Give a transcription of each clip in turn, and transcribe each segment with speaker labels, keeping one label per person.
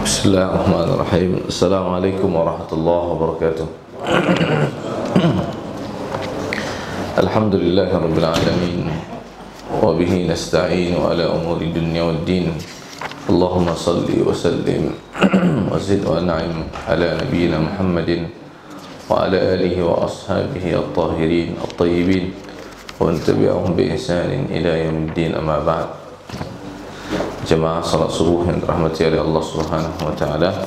Speaker 1: Bismillahirrahmanirrahim. Assalamualaikum warahmatullahi wabarakatuh. Alhamdulillahirabbil alamin wa bihi nasta'in ala umuri dunya waddin. Allahumma salli wa sallim wa zid wa an'im ala nabiyyina Muhammadin wa ala alihi wa ashabihi at-tahirin at-tayyibin wa man tabi'ahum bi ihsanin ila yaumiddin, amma ba'd. Jemaah salat subuh yang dirahmati oleh Allah Subhanahu wa taala.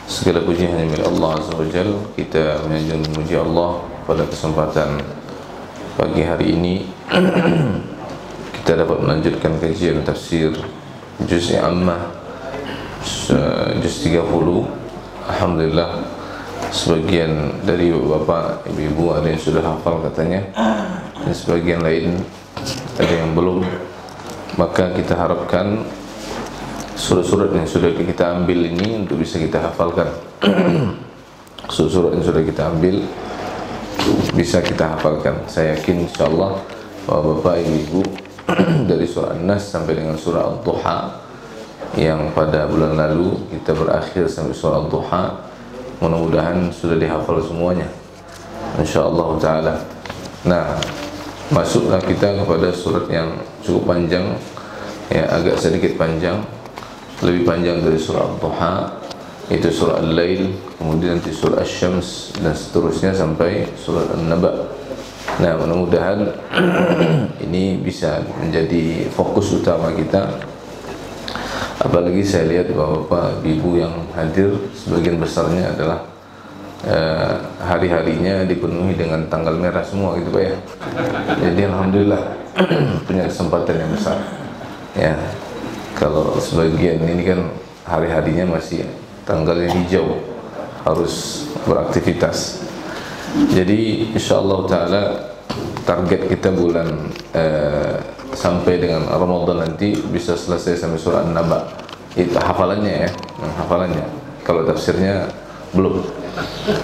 Speaker 1: Segala puji hanya milik Allah Azza wa Jalla. Kita memuji Allah pada kesempatan pagi hari ini. Kita dapat melanjutkan kajian tafsir juz Ammah juz 30. Alhamdulillah, sebagian dari bapak ibu-ibu ada yang sudah hafal katanya, dan sebagian lain ada yang belum. Maka kita harapkan surat-surat yang sudah kita ambil ini untuk bisa kita hafalkan. Surat-surat yang sudah kita ambil bisa kita hafalkan. Saya yakin insyaallah bahwa bapak ibu dari surah An-Nas sampai dengan surah Al-Duha yang pada bulan lalu kita berakhir sampai surah Al-Duha, mudah-mudahan sudah dihafal semuanya insyaallah taala. Nah, masuklah kita kepada surat yang cukup panjang, ya, agak sedikit panjang, lebih panjang dari surah Al-Duha, itu surah Al-Lail, kemudian nanti surah Asy-Syams dan seterusnya sampai surah An-Naba. Nah, mudah-mudahan ini bisa menjadi fokus utama kita. Apalagi saya lihat bahwa Bapak Ibu yang hadir sebagian besarnya adalah hari-harinya dipenuhi dengan tanggal merah semua gitu Pak ya. Jadi alhamdulillah punya kesempatan yang besar. Ya, kalau sebagian ini kan hari-harinya masih tanggalnya hijau, harus beraktivitas. Jadi insyaallah taala target kita bulan sampai dengan Ramadan nanti bisa selesai sampai surah An-Naba. Itu hafalannya ya, hafalannya. Kalau tafsirnya belum.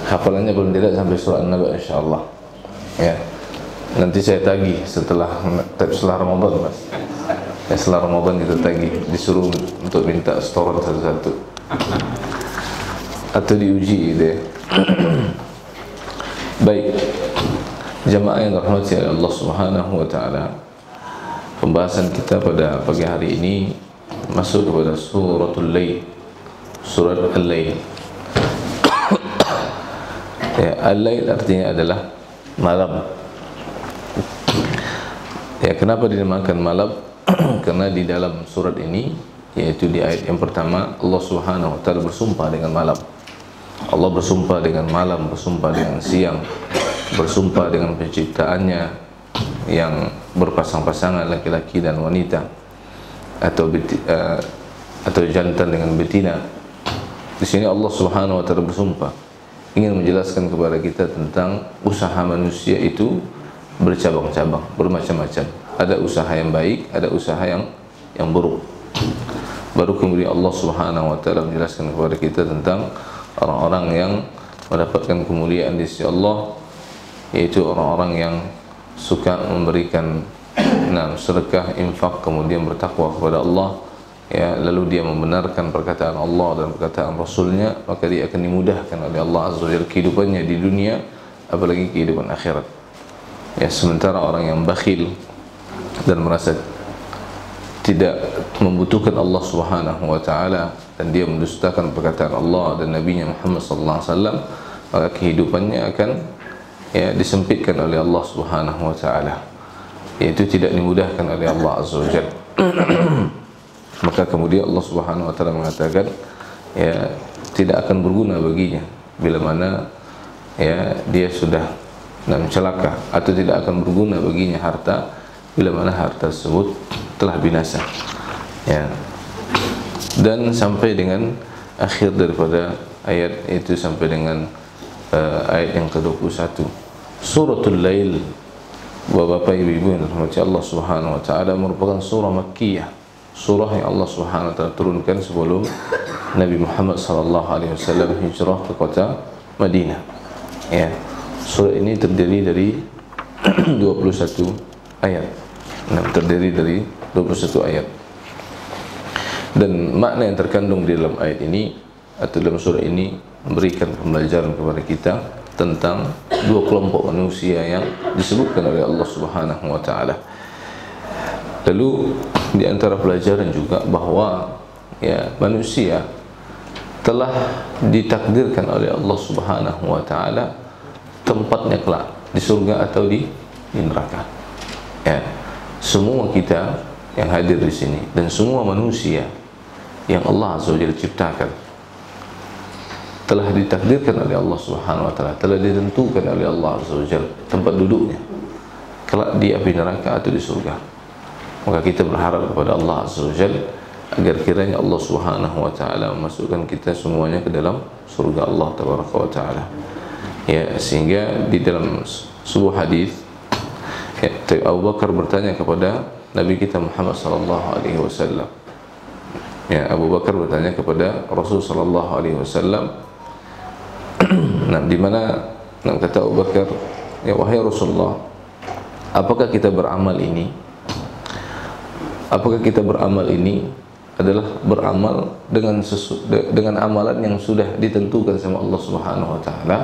Speaker 1: Hafalannya belum, tidak sampai surah An-Naba insyaallah. Ya. Nanti saya tagih setelah Ramadan, Mas. Ya, setelah Ramadan kita tagih, disuruh untuk minta setoran satu-satu. Atau diuji gitu ya. Baik. Jamaah yang dirahmati oleh Allah Subhanahu wa taala. Pembahasan kita pada pagi hari ini masuk kepada suratul Lail. Surat Al-Lail. Ya, Al-Lail artinya adalah malam. Ya, kenapa dinamakan malam? Karena di dalam surat ini, yaitu di ayat yang pertama, Allah Subhanahu wa taala bersumpah dengan malam. Allah bersumpah dengan malam, bersumpah dengan siang, bersumpah dengan penciptaannya yang berpasang-pasangan laki-laki dan wanita, atau jantan dengan betina. Di sini Allah Subhanahu wa taala bersumpah ingin menjelaskan kepada kita tentang usaha manusia itu bercabang-cabang, bermacam-macam. Ada usaha yang baik, ada usaha yang buruk. Baru kemudian Allah Subhanahu wa taala menjelaskan kepada kita tentang orang-orang yang mendapatkan kemuliaan di sisi Allah, yaitu orang-orang yang suka memberikan sedekah, infak, kemudian bertakwa kepada Allah, ya, lalu dia membenarkan perkataan Allah dan perkataan Rasulnya, maka dia akan dimudahkan oleh Allah Azza wa Jalla kehidupannya di dunia, apalagi kehidupan akhirat. Ya, sementara orang yang bakhil dan merasa tidak membutuhkan Allah Subhanahu wa taala dan dia mendustakan perkataan Allah dan Nabi-Nya Muhammad sallallahu alaihi wasallam, maka kehidupannya akan, ya, disempitkan oleh Allah Subhanahu wa taala, yaitu tidak dimudahkan oleh Allah Azza wa Jalla. Maka kemudian Allah Subhanahu wa taala mengatakan, ya, tidak akan berguna baginya bila mana, ya, dia sudah celaka, atau tidak akan berguna baginya harta bila mana harta tersebut telah binasa. Ya. Dan sampai dengan akhir daripada ayat itu sampai dengan ayat yang ke-21. Suratul Lail, Bapak Ibu yang dirahmati Allah Subhanahu wa taala, merupakan surah Makkiyah. Surah yang Allah Subhanahu wa taala turunkan sebelum Nabi Muhammad sallallahu alaihi wasallam hijrah ke kota Madinah. Ya. Surah ini terdiri dari 21 ayat. Terdiri dari 21 ayat. Dan makna yang terkandung di dalam ayat ini atau dalam surah ini memberikan pembelajaran kepada kita tentang dua kelompok manusia yang disebutkan oleh Allah Subhanahu wa taala. Lalu di antara pelajaran juga bahwa ya manusia telah ditakdirkan oleh Allah Subhanahu wa taala tempatnya kelak di surga atau di neraka. Ya, semua kita yang hadir di sini dan semua manusia yang Allah Azza wa Jalla ciptakan telah ditakdirkan oleh Allah Subhanahu wa taala, telah ditentukan oleh Allah Azza wa Jalla tempat duduknya kelak di api neraka atau di surga. Maka kita berharap kepada Allah Azza wa Jalla agar kiranya Allah Subhanahu wa taala memasukkan kita semuanya ke dalam surga Allah Tabaraka wa taala. Ya, sehingga di dalam sebuah hadis ya, Abu Bakar bertanya kepada Nabi kita Muhammad sallallahu alaihi wasallam. Ya, Abu Bakar bertanya kepada Rasul sallallahu alaihi wasallam. Nah, di mana kata Abu Bakar, ya wahai Rasulullah, apakah kita beramal ini? Apakah kita beramal ini adalah beramal dengan amalan yang sudah ditentukan sama Allah Subhanahu wa taala,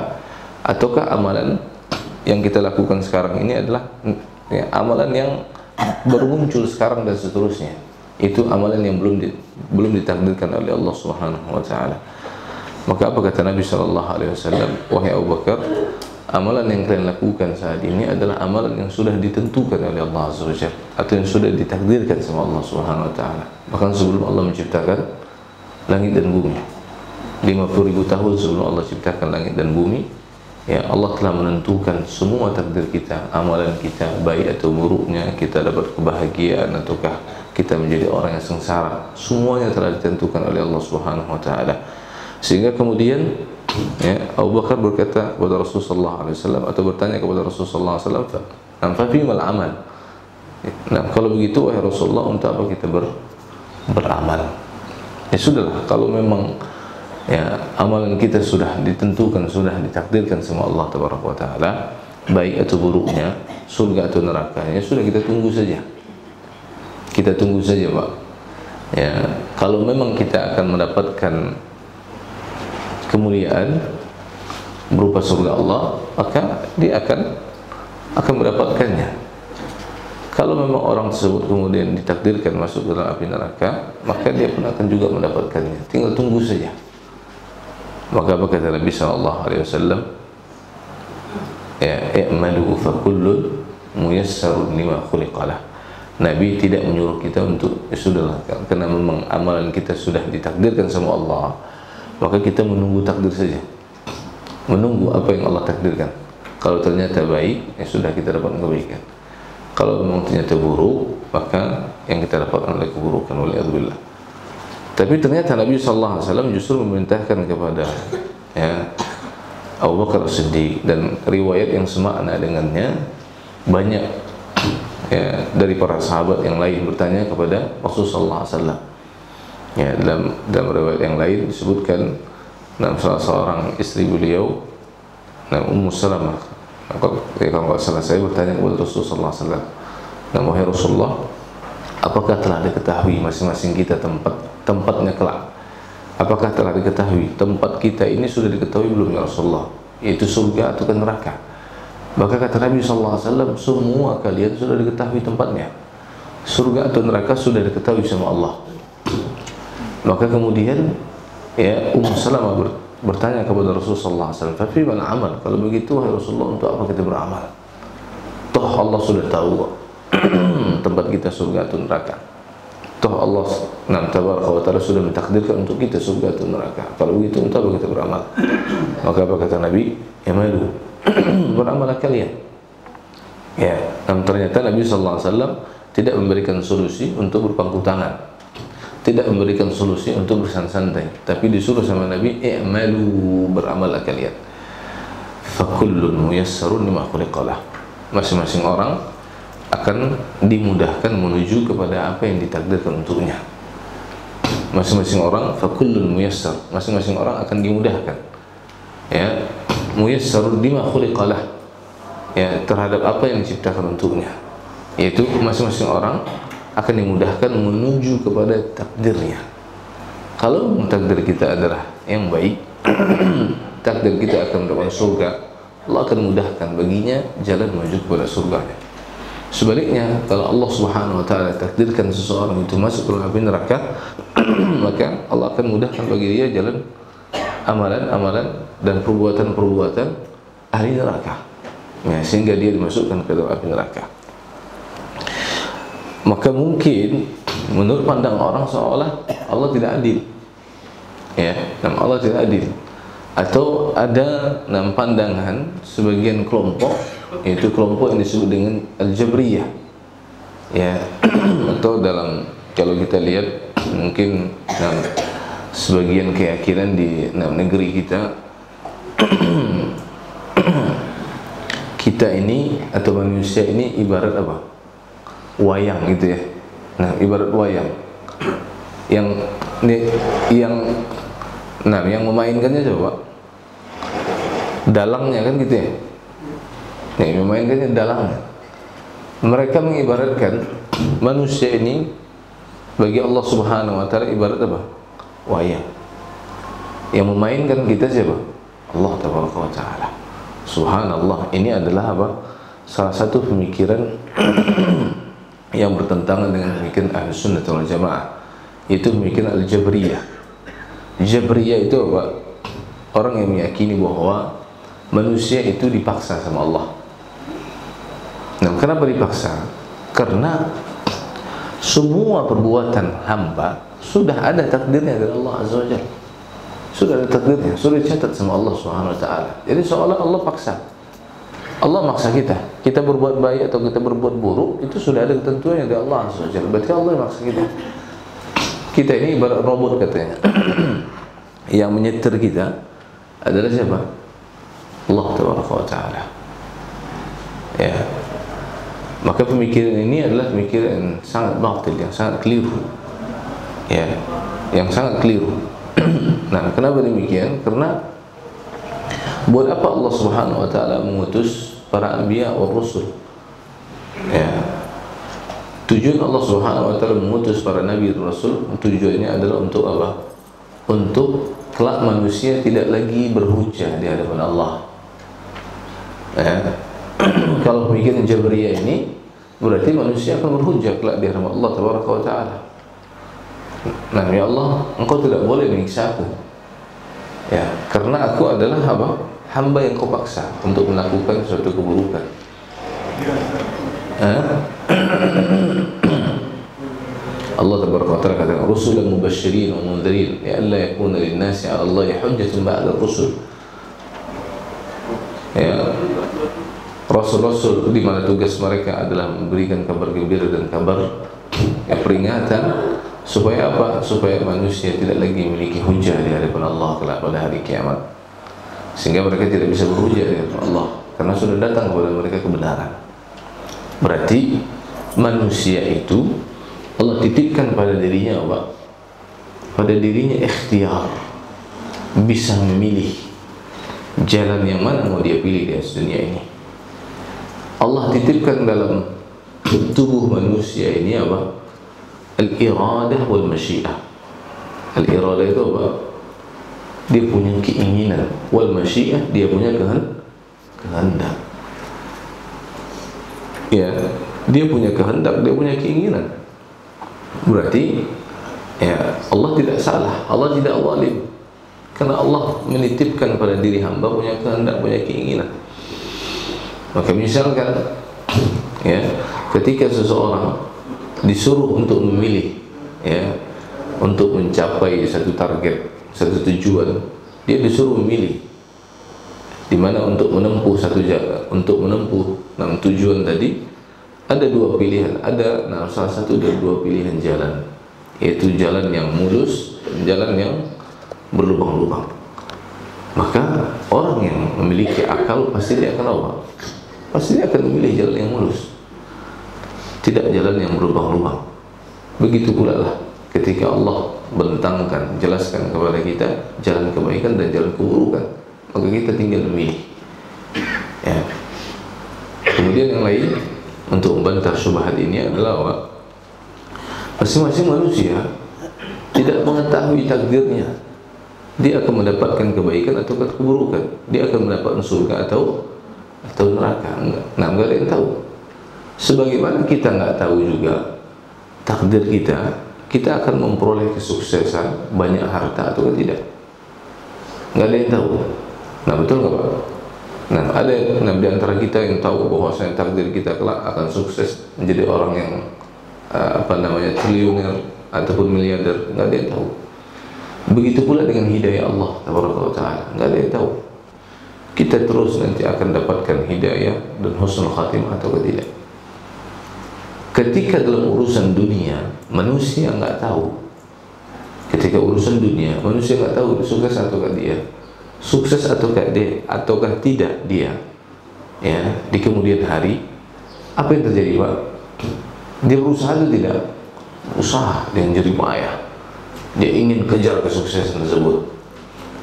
Speaker 1: ataukah amalan yang kita lakukan sekarang ini adalah ya, amalan yang baru muncul sekarang dan seterusnya? Itu amalan yang belum ditakdirkan oleh Allah Subhanahu wa taala. Maka apa kata Nabi sallallahu alaihi wasallam? Wahai Abu Bakar, amalan yang kalian lakukan saat ini adalah amalan yang sudah ditentukan oleh Allah Azza wa Jalla atau yang sudah ditakdirkan sama Allah Subhanahu wa taala. Bahkan sebelum Allah menciptakan langit dan bumi, 50.000 tahun sebelum Allah ciptakan langit dan bumi, ya Allah telah menentukan semua takdir kita, amalan kita baik atau buruknya, kita dapat kebahagiaan ataukah kita menjadi orang yang sengsara, semuanya telah ditentukan oleh Allah Subhanahu wa taala. Sehingga kemudian ya, Abu Bakar berkata kepada Rasulullah SAW atau bertanya kepada Rasulullah SAW, "Fa fimal amal?" Nah, kalau begitu wahai Rasulullah, untuk apa kita beramal? Ya sudahlah, kalau memang ya amalan kita sudah ditentukan, sudah ditakdirkan sama Allah Tabaraka wa taala, baik atau buruknya, surga atau nerakanya, sudah kita tunggu saja. Kita tunggu saja, Pak. Ya, kalau memang kita akan mendapatkan kemuliaan berupa surga Allah, maka dia akan mendapatkannya. Kalau memang orang tersebut kemudian ditakdirkan masuk ke dalam api neraka, maka dia pun akan juga mendapatkannya. Tinggal tunggu saja. Maka apa kata Nabi sallallahu alaihi wasallam? Ya, i'malu fa kullun muyassarun lima khuliqalah. Nabi tidak menyuruh kita untuk ya sudahlah, karena memang amalan kita sudah ditakdirkan sama Allah, maka kita menunggu takdir saja, menunggu apa yang Allah takdirkan. Kalau ternyata baik, ya sudah, kita dapat kebaikan. Kalau memang ternyata buruk, maka yang kita dapatkan adalah keburukan, waliyadzubillah. Tapi ternyata Nabi SAW justru memerintahkan kepada ya, Abu Bakar As-Siddiq, dan riwayat yang semakna dengannya banyak ya, dari para sahabat yang lain bertanya kepada Rasulullah SAW. Ya, dalam riwayat yang lain disebutkan salah seorang istri beliau, Ummu Salamah, kalau nggak salah, saya bertanya kepada Rasulullah SAW, wahai Rasulullah, apakah telah diketahui masing-masing kita tempatnya kelak? Apakah telah diketahui tempat kita ini sudah diketahui belum ya Rasulullah? Yaitu surga atau neraka? Maka kata Nabi SAW, semua kalian sudah diketahui tempatnya. Surga atau neraka sudah diketahui sama Allah. Maka kemudian ya Ummu Salamah bertanya kepada Rasulullah SAW, "Fa fimal amal?" Kalau begitu wahai Rasulullah, untuk apa kita beramal? Toh Allah sudah tahu tempat kita surga atau neraka. Toh Allah Tabaraka wa taala sudah mentakdirkan untuk kita surga atau neraka. Kalau begitu untuk apa kita beramal? Maka apa kata Nabi? "I'malu." Beramal kalian. Ya, ternyata Nabi sallallahu alaihi wasallam tidak memberikan solusi untuk berpangku tangan, tidak memberikan solusi untuk bersantai-santai, tapi disuruh sama Nabi, "I'malu," beramal kalian. Fa kullun muyassarun lima khuliqalah. Masing-masing orang akan dimudahkan menuju kepada apa yang ditakdirkan untuknya. Masing-masing orang, fa kullun muyassar, masing-masing orang akan dimudahkan. Ya, muyassarun lima khuliqalah, ya, terhadap apa yang diciptakan untuknya. Yaitu masing-masing orang akan dimudahkan menuju kepada takdirnya. Kalau takdir kita adalah yang baik, takdir kita akan mendapatkan surga, Allah akan mudahkan baginya jalan menuju kepada surganya. Sebaliknya, kalau Allah Subhanahu wa taala takdirkan seseorang itu masuk ke api neraka, maka Allah akan mudahkan bagi dia jalan amalan-amalan dan perbuatan-perbuatan ahli neraka. Ya, sehingga dia dimasukkan ke dalam api neraka. Maka mungkin menurut pandang orang seolah Allah tidak adil. Ya, dan Allah tidak adil. Atau ada pandangan sebagian kelompok, yaitu kelompok yang disebut dengan Al-Jabriyah. Ya, atau dalam, kalau kita lihat mungkin sebagian keyakinan di negeri kita, kita ini atau manusia ini ibarat apa? Wayang gitu ya. Nah, ibarat wayang. Yang memainkannya coba dalangnya kan gitu ya. Yang memainkannya dalangnya. Mereka mengibaratkan manusia ini bagi Allah Subhanahu wa taala ibarat apa? Wayang. Yang memainkan kita siapa? Allah Tabaraka wa taala. Subhanallah, ini adalah apa? Salah satu pemikiran yang bertentangan dengan pemikiran Ahlus Sunnah wal Jamaah, yaitu pemikiran Al-Jabriyah. Jabriyah itu apa? Orang yang meyakini bahwa manusia itu dipaksa sama Allah. Nah, kenapa dipaksa? Karena semua perbuatan hamba sudah ada takdirnya dari Allah Azza wa Jalla. Sudah ada takdirnya, sudah dicatat sama Allah Subhanahu wa taala. Jadi seolah Allah paksa. Allah maksa kita. Kita berbuat baik atau kita berbuat buruk, itu sudah ada ketentuannya dari Allah Azza wa Jalla. Berarti Allah yang maksa kita. Kita ini ibarat robot katanya. Yang menyetir kita adalah siapa? Allah Tabaraka wa taala. Ya. Maka pemikiran ini adalah pemikiran yang sangat batil, yang sangat keliru. Ya, yang sangat keliru. Nah, kenapa demikian? Karena buat apa Allah Subhanahu wa taala mengutus para anbiya wa rusul? Ya. Tujuan Allah Subhanahu wa taala mengutus para nabi dan rasul, tujuannya adalah untuk apa? Untuk kelak manusia tidak lagi berhujjah di hadapan Allah. Ya. Kalau pemikiran Jabriyah ini, berarti manusia akan berhujjah kelak di hadapan Allah Tabaraka wa taala. Nah, ya Allah, engkau tidak boleh menyiksa aku. Ya, karena aku adalah apa? Hamba yang kau paksa untuk melakukan suatu keburukan. Allah Tabaraka wa taala katakan, "Rusulan mubasysyirin wa mundhirin, li'alla yakuna lin-nasi 'ala Allahi hujjatun ba'da ar-rusul." Ya, rasul-rasul di mana tugas mereka adalah memberikan kabar gembira dan kabar peringatan, supaya apa? Supaya manusia tidak lagi memiliki hujah di hadapan Allah kelak pada hari kiamat, sehingga mereka tidak bisa berhujah di hadapan Allah karena sudah datang kepada mereka kebenaran. Berarti manusia itu Allah titipkan pada dirinya apa? Pada dirinya ikhtiar, bisa memilih jalan yang mana mau dia pilih di atas dunia ini. Allah titipkan dalam tubuh manusia ini apa? Al-iradah wal masyiah. Al-iradah itu apa? Dia punya keinginan. Wal masyiah, dia punya kehendak. Ya, dia punya kehendak, dia punya keinginan. Berarti ya, Allah tidak salah, Allah tidak zalim. Karena Allah menitipkan pada diri hamba punya kehendak, punya keinginan. Maka misalkan ya, ketika seseorang disuruh untuk memilih, ya, untuk mencapai satu target, satu tujuan, dia disuruh memilih di mana untuk menempuh satu jalan, untuk menempuh tujuan tadi ada dua pilihan, ada salah satu dari dua pilihan jalan, yaitu jalan yang mulus dan jalan yang berlubang-lubang. Maka orang yang memiliki akal pasti dia akan apa? Pasti dia akan memilih jalan yang mulus, tidak jalan yang berlubang-lubang. Begitu pula lah ketika Allah bentangkan, jelaskan kepada kita jalan kebaikan dan jalan keburukan, maka kita tinggal memilih. Ya. Kemudian yang lain untuk membantah syubhat ini adalah apa? Masing-masing manusia tidak mengetahui takdirnya, dia akan mendapatkan kebaikan atau keburukan, dia akan mendapatkan surga atau neraka. Enggak ada yang tahu. Sebagaimana kita nggak tahu juga takdir kita akan memperoleh kesuksesan, banyak harta atau tidak. Nggak ada yang tahu. Nah, betul nggak Pak? Nah, ada di antara kita yang tahu bahwasanya takdir kita kelak akan sukses menjadi orang yang triliuner ataupun miliarder. Nggak ada yang tahu. Begitu pula dengan hidayah Allah Taala, nggak ada yang tahu. Kita terus nanti akan dapatkan hidayah dan husnul khatimah atau tidak. Ketika dalam urusan dunia, manusia nggak tahu. Ketika urusan dunia, manusia nggak tahu sukses ataukah dia, sukses ataukah tidak dia. Ya, di kemudian hari, apa yang terjadi Pak? Dia berusaha atau tidak? Usaha dengan jerih payah. Dia ingin kejar kesuksesan tersebut.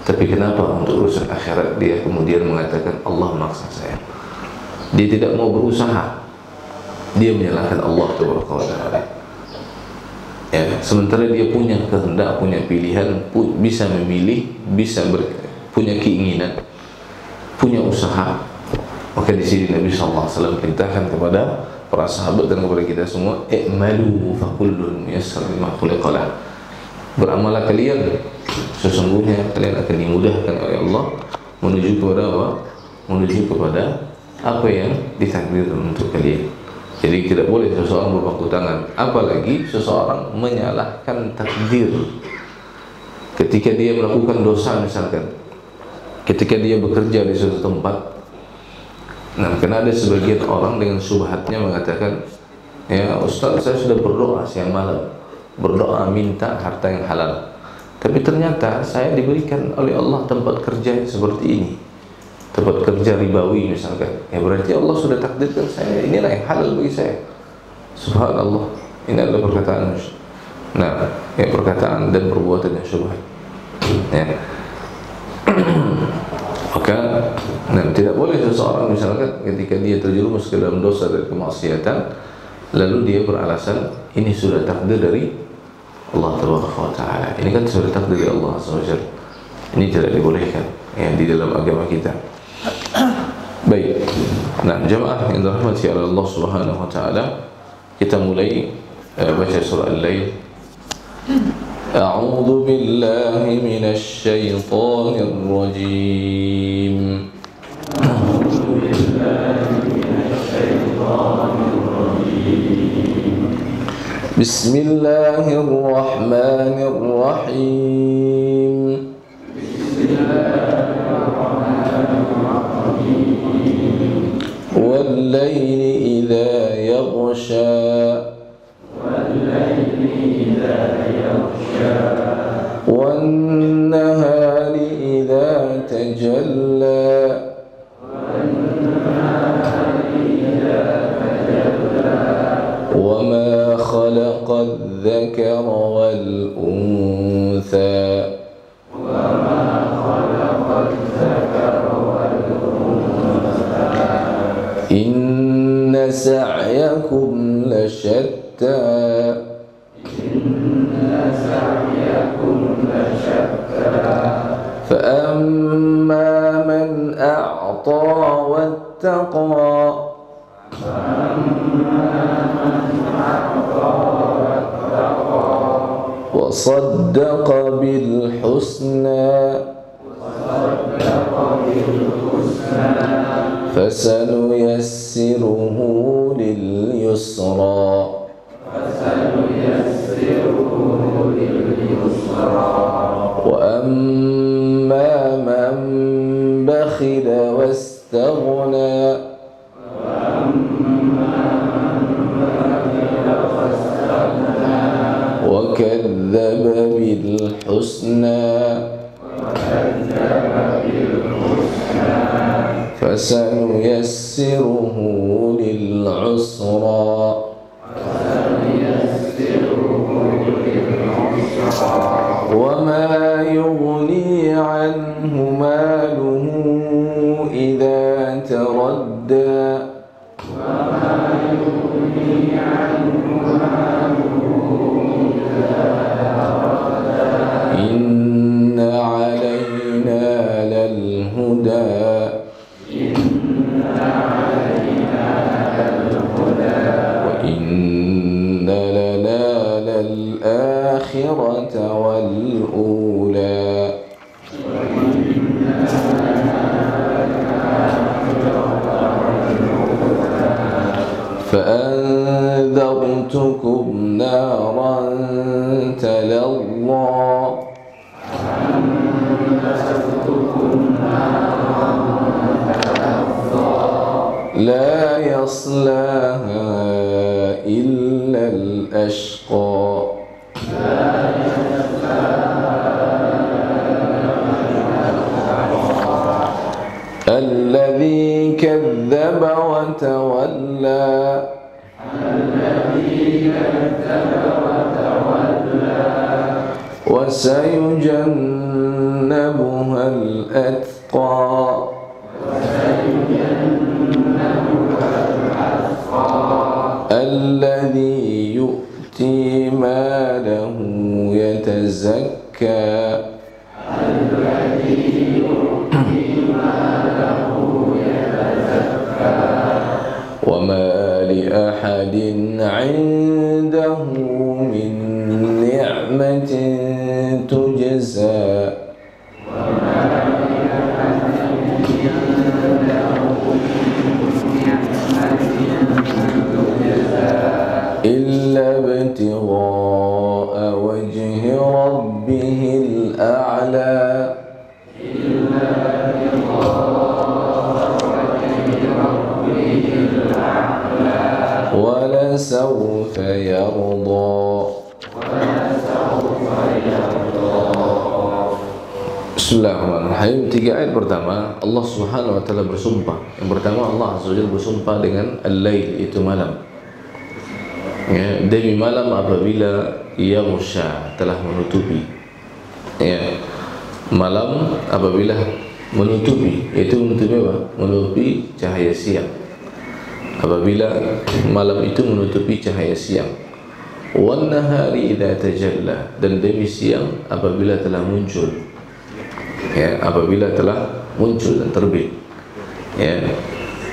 Speaker 1: Tapi kenapa untuk urusan akhirat dia kemudian mengatakan Allah maksa saya? Dia tidak mau berusaha. Dia menyalahkan Allah Taala. Ya, sementara dia punya kehendak, punya pilihan, bisa memilih, punya keinginan, punya usaha. Maka di sini Nabi SAW perintahkan kepada para sahabat dan kepada kita semua, i'malu fa kullun yassar lima khuliqa lah. Beramallah kalian, sesungguhnya kalian akan dimudahkan oleh Allah menuju kepada apa? Menuju kepada apa yang ditakdirkan untuk kalian. Jadi tidak boleh seseorang berpangku tangan, apalagi seseorang menyalahkan takdir. Ketika dia melakukan dosa misalkan, ketika dia bekerja di suatu tempat, nah karena ada sebagian orang dengan syubhatnya mengatakan, ya Ustaz, saya sudah berdoa siang malam, berdoa minta harta yang halal, tapi ternyata saya diberikan oleh Allah tempat kerja seperti ini, tempat kerja ribawi misalkan. Ya berarti Allah sudah takdirkan saya inilah yang halal bagi saya. Subhanallah, ini adalah perkataan, perkataan dan perbuatan yang syubhat. Ya. Maka tidak boleh seseorang misalkan ketika dia terjerumus ke dalam dosa dan kemaksiatan, lalu dia beralasan ini sudah takdir dari Allah Taala. Ini kan sudah takdir dari Allah SWT. Ini tidak dibolehkan ya di dalam agama kita. Baik. Nah, jemaah yang dirahmati oleh Allah Subhanahu wa taala, kita mulai baca surah Al-Lail. A'udzu billahi minasy syaithanir rajim. A'udzu billahi minasy syaithanir rajim. Bismillahirrahmanirrahim. والليل إذا يغشى والنهار إذا تجلى وما خلق الذكر والأنثى إن سعيكم لشتى فأما من أعطى واتقى وصدق بالحسنى فسنيسره لليسرى وأما من بخل واستغنى وكذب بالحسنى فسنيسره للعسرى وما يغني عنه ماله إذا تردى أنذرتكم نارا تلظى لا يصلاها إلا الأشقى الذي كذب وتولى وسيجنبها الأتقى الذي يؤتي ماله يتزكى وما لأحد عنده من نعمة تجزى إلا ابتغاء وجه ربه الأعلى ولسوف يرضى. Bismillahirrahmanirrahim. 3 ayat pertama Allah Subhanahu wa taala bersumpah. Yang pertama Allah Azza wa Jalla bersumpah dengan al-lail, itu malam. Ya, demi malam apabila yaghsha, telah menutupi. Ya, malam apabila menutupi, itu menutupi apa? Menutupi cahaya siang. Apabila malam itu menutupi cahaya siang. Wan nahari idza tajalla, dan demi siang apabila telah muncul. Ya, apabila telah muncul dan terbit. Ya,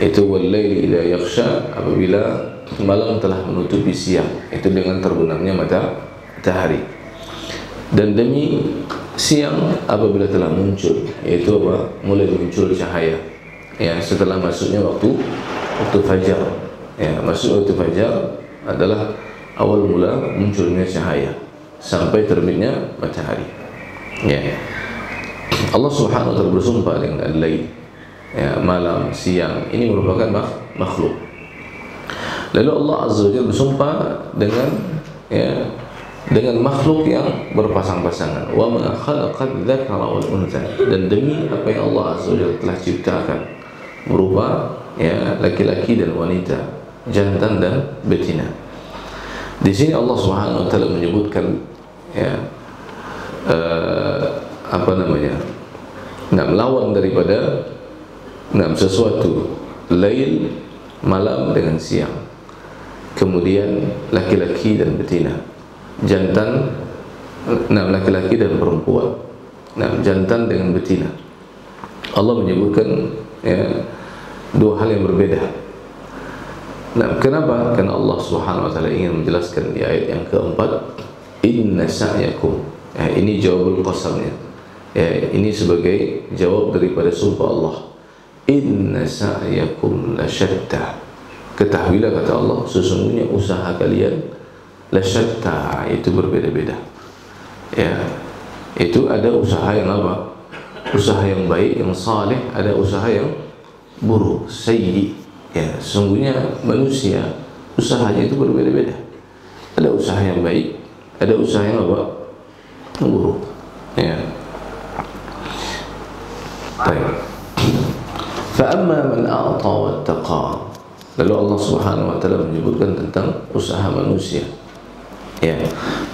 Speaker 1: itu wal laili idza yaghsha, apabila malam telah menutupi siang, itu dengan terbenamnya matahari. Dan demi siang apabila telah muncul, yaitu apa? Mulai muncul cahaya. Ya, setelah masuknya waktu fajar. Ya, masuk waktu fajar adalah awal mula munculnya cahaya sampai terbitnya matahari. Ya. Allah Subhanahu wa taala bersumpah dengan al-lail. Ya, malam, siang ini merupakan makhluk. Lalu Allah Azza wa Jalla bersumpah dengan makhluk yang berpasang-pasangan. Wa ma khalaqad dzakara wal untha, dan demi apa yang Allah Azza wa Jalla telah ciptakan berupa ya laki-laki dan wanita, jantan dan betina. Di sini Allah Subhanahu wa taala menyebutkan ya lawan daripada sesuatu, lail, malam dengan siang, kemudian laki-laki dan betina, jantan, laki-laki dan perempuan, jantan dengan betina. Allah menyebutkan ya dua hal yang berbeda. Kenapa? Karena Allah Subhanahu wa taala ingin menjelaskan di ayat yang keempat, inna sa'yakum. Ya, ini jawabul qasamnya. Ya, ini sebagai jawab daripada sumpah Allah. Inna sa'yakum lasyatta. Ketahuilah, kata Allah, sesungguhnya usaha kalian lasyatta, itu berbeda-beda. Ya, itu ada usaha yang apa? Usaha yang baik, yang saleh, ada usaha yang buruk, sayyi. Ya, sesungguhnya manusia usahanya itu berbeda-beda. Ada usaha yang baik, ada usaha yang apa? Yang buruk. Ya. Baik. Fa'amma man a'ta wattaqa. Lalu Allah Subhanahu wa taala menyebutkan tentang usaha manusia. Ya.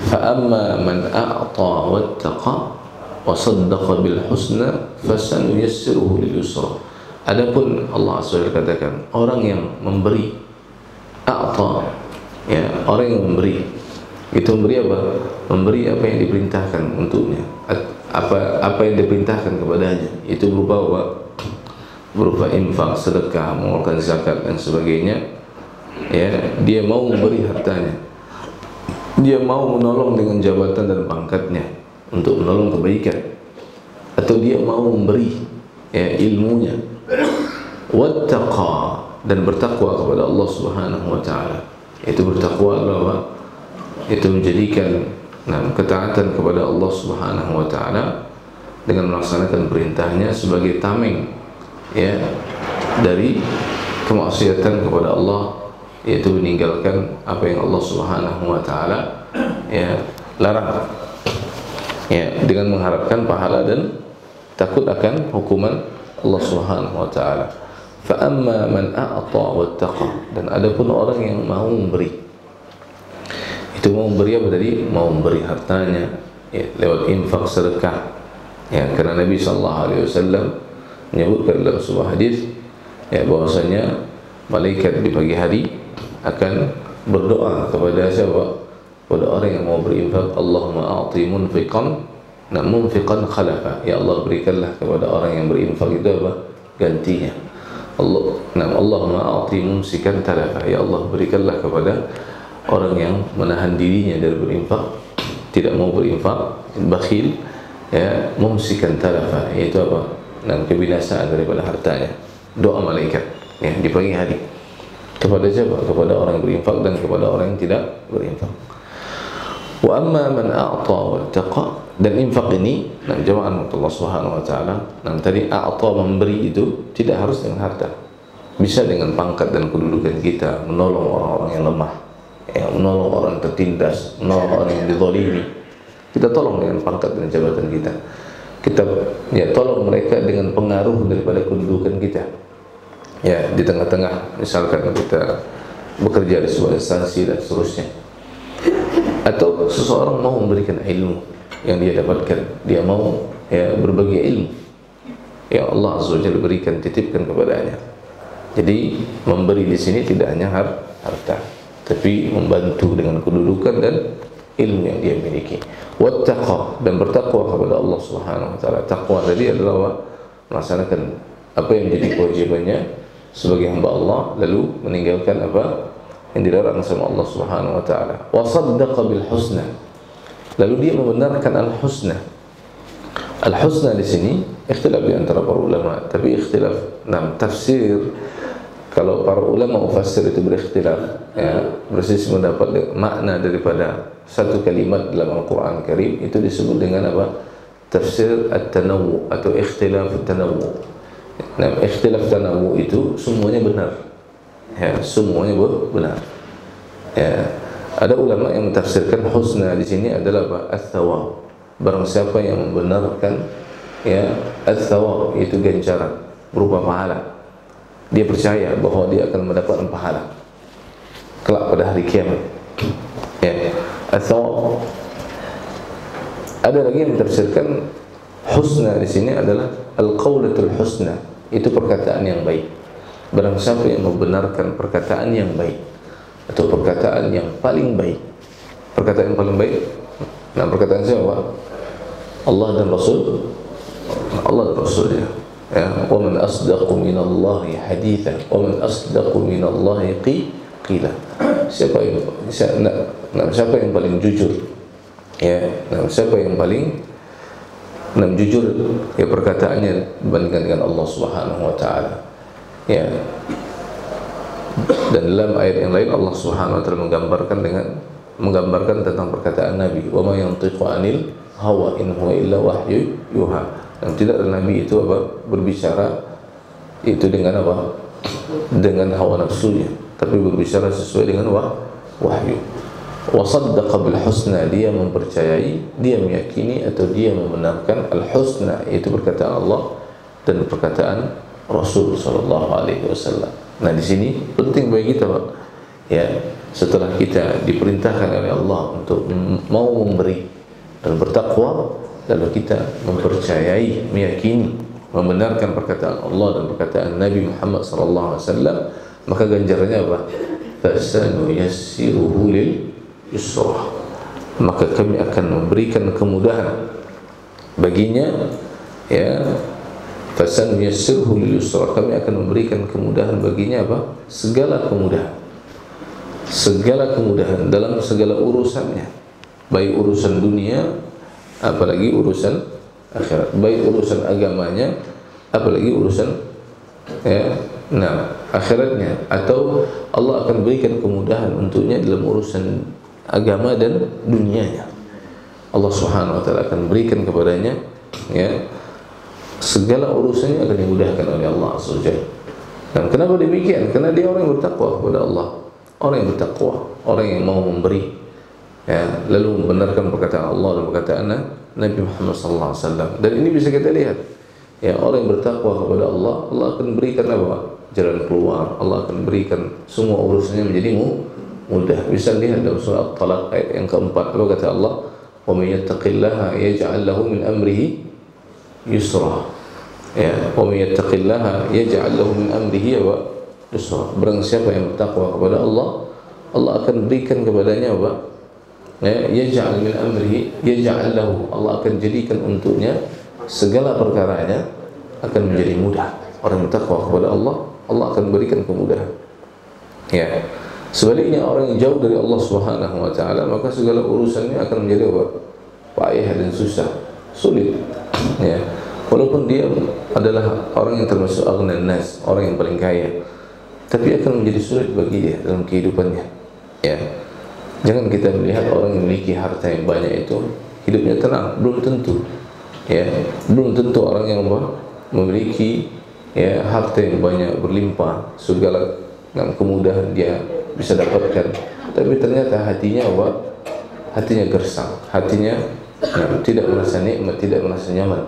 Speaker 1: Fa'amma man a'ta wattaqa wa saddaqa bil husna fasanuyassiruhu lil yusra. Adapun Allah Azza wa Jalla katakan orang yang memberi, a'ta, ya, orang yang memberi, itu memberi apa? Memberi apa yang diperintahkan untuknya, apa yang diperintahkan kepadanya, itu berupa apa? Berupa infak, sedekah, mengeluarkan zakat dan sebagainya. Ya, dia mau memberi hartanya, dia mau menolong dengan jabatan dan pangkatnya untuk menolong kebaikan, atau dia mau memberi ya ilmunya, wattaqa, dan bertakwa kepada Allah Subhanahu wa taala. Itu bertakwa adalah itu menjadikan ketaatan kepada Allah Subhanahu wa taala dengan melaksanakan perintahnya sebagai tameng ya dari kemaksiatan kepada Allah, yaitu meninggalkan apa yang Allah Subhanahu wa taala ya larang, ya, dengan mengharapkan pahala dan takut akan hukuman Allah Subhanahu wa taala. Fa amma man a'ta wattaqa, dan adapun orang yang mau memberi, itu mau memberi apa tadi? Mau memberi hartanya ya, lewat infak, sedekah ya, karena Nabi sallallahu alaihi wasallam menyebutkan dalam sebuah hadis ya bahwasanya malaikat di pagi hari akan berdoa kepada siapa? Pada orang yang mau berinfak, Allahumma a'ti munfiqan munfiqan khalafa, ya Allah berikanlah kepada orang yang berinfak itu apa? Gantinya. Allahumma a'ti mumsikan talafa, ya Allah berikanlah kepada orang yang menahan dirinya dari berinfak, tidak mau berinfak, bakhil ya, mumsikan talafa, yaitu apa? Kebinasaan daripada hartanya. Doa malaikat ya di pagi hari kepada siapa? Kepada orang yang berinfak dan kepada orang yang tidak berinfak. Wa amma man a'ta wattaqa, dan infak ini jamaah Allah Subhanahu wa taala, tadi a'ta memberi itu tidak harus dengan harta, bisa dengan pangkat dan kedudukan kita, menolong orang-orang yang lemah ya, menolong orang yang tertindas, menolong orang yang dizalimi, kita tolong dengan pangkat dan jabatan kita, kita ya tolong mereka dengan pengaruh daripada kedudukan kita ya, di tengah-tengah misalkan kita bekerja di sebuah instansi dan seterusnya, atau seseorang mau memberikan ilmu yang dia dapatkan, dia mau ya berbagi ilmu yang Allah Azza wa Jalla berikan, titipkan kepadanya. Jadi memberi di sini tidak hanya harta, tapi membantu dengan kedudukan dan ilmu yang dia miliki. Wattaqa, dan bertakwa kepada Allah Subhanahu wa taala. Takwa tadi adalah melaksanakan apa yang menjadi kewajibannya sebagai hamba Allah, lalu meninggalkan apa yang dilarang sama Allah Subhanahu wa taala. Wa saddaqa bil husna, lalu dia membenarkan al-husna. Al-husna di sini ikhtilaf di antara para ulama, tapi ikhtilaf tafsir. Kalau para ulama mufassir itu berikhtilaf ya, berselisih pendapat makna daripada satu kalimat dalam Al-Qur'an Karim, itu disebut dengan apa? Tafsir at-tanawwu atau ikhtilaf at-tanawwu. Ikhtilaf tanawwu itu semuanya benar. Ya, semuanya benar. Ya, ada ulama yang mentafsirkan husna di sini adalah apa? Ats-tsawab. Barang siapa yang membenarkan ya ats-tsawab, itu ganjaran berupa pahala, dia percaya bahwa dia akan mendapatkan pahala kelak pada hari kiamat. Ya, ats-tsawab. Ada lagi yang mentafsirkan husna di sini adalah al-qaulatul husna, itu perkataan yang baik. Barang siapa yang membenarkan perkataan yang baik atau perkataan yang paling baik, perkataan yang paling baik, perkataan siapa? Allah dan Rasul, Allah dan Rasulnya ya. Wa man asdaqu minallahi hadithan, wa man asdaqu minallahi qila. Siapa yang paling jujur ya, siapa yang paling jujur ya perkataannya dibandingkan dengan Allah Subhanahu wa taala ya. Dan dalam ayat yang lain Allah Subhanahu wa taala menggambarkan tentang perkataan Nabi, wa ma yantiqu anil hawa in huwa illa wahyu yuha, dan tidak Nabi itu apa berbicara itu dengan apa, dengan hawa nafsunya, tapi berbicara sesuai dengan wahyu. Wa saddaqa bil husna, dia mempercayai, dia meyakini atau dia membenarkan al-husna, yaitu perkataan Allah dan perkataan Rasul sallallahu alaihi wasallam. Nah, di sini penting bagi kita, Pak. Ya, setelah kita diperintahkan oleh Allah untuk mau memberi dan bertakwa, lalu kita mempercayai, meyakini, membenarkan perkataan Allah dan perkataan Nabi Muhammad sallallahu alaihi wasallam, maka ganjarannya apa? Fasanuyassiruhu lil yusra, maka kami akan memberikan kemudahan baginya ya. Fasanuyassiruhu lil yusra, kami akan memberikan kemudahan baginya apa? Segala kemudahan, segala kemudahan dalam segala urusannya, baik urusan dunia apalagi urusan akhirat, baik urusan agamanya apalagi urusan ya akhiratnya, atau Allah akan berikan kemudahan untuknya dalam urusan agama dan dunianya. Allah Subhanahu wa taala akan berikan kepadanya, ya, segala urusannya akan dimudahkan oleh Allah Azza wa Jalla. Dan kenapa demikian? Karena dia orang yang bertakwa kepada Allah, orang yang bertakwa, orang yang mau memberi, ya, lalu membenarkan perkataan Allah dan perkataan Nabi Muhammad sallallahu alaihi wasallam. Dan ini bisa kita lihat, ya, orang yang bertakwa kepada Allah, Allah akan berikan apa? Jalan keluar. Allah akan berikan semua urusannya menjadi mudah. Bisa lihat dalam surah At-Talaq ayat yang keempat, apa kata Allah? "Wa may yattaqillaha yaj'al lahu min amrihi yusra." Ya, "Wa may yattaqillaha yaj'al lahu min amrihi yusra." Barang siapa yang bertakwa kepada Allah, Allah akan berikan kepadanya apa? Ya, yaj'al min amrihi, yaj'al lahu, Allah akan jadikan untuknya segala perkaranya akan menjadi mudah. Orang yang bertakwa kepada Allah, Allah akan berikan kemudahan. Ya. Sebaliknya orang yang jauh dari Allah Subhanahu wa taala, maka segala urusannya akan menjadi apa? Payah dan susah, sulit. Ya. Walaupun dia adalah orang yang termasuk aghnan nas, orang yang paling kaya, tapi akan menjadi sulit bagi dia dalam kehidupannya. Ya. Jangan kita melihat orang yang memiliki harta yang banyak itu hidupnya tenang, belum tentu. Ya, belum tentu orang yang memiliki, ya, harta yang banyak berlimpah, segala kemudahan dia bisa dapatkan, tapi ternyata hatinya apa? Hatinya gersang, hatinya tidak merasa nikmat, tidak merasa nyaman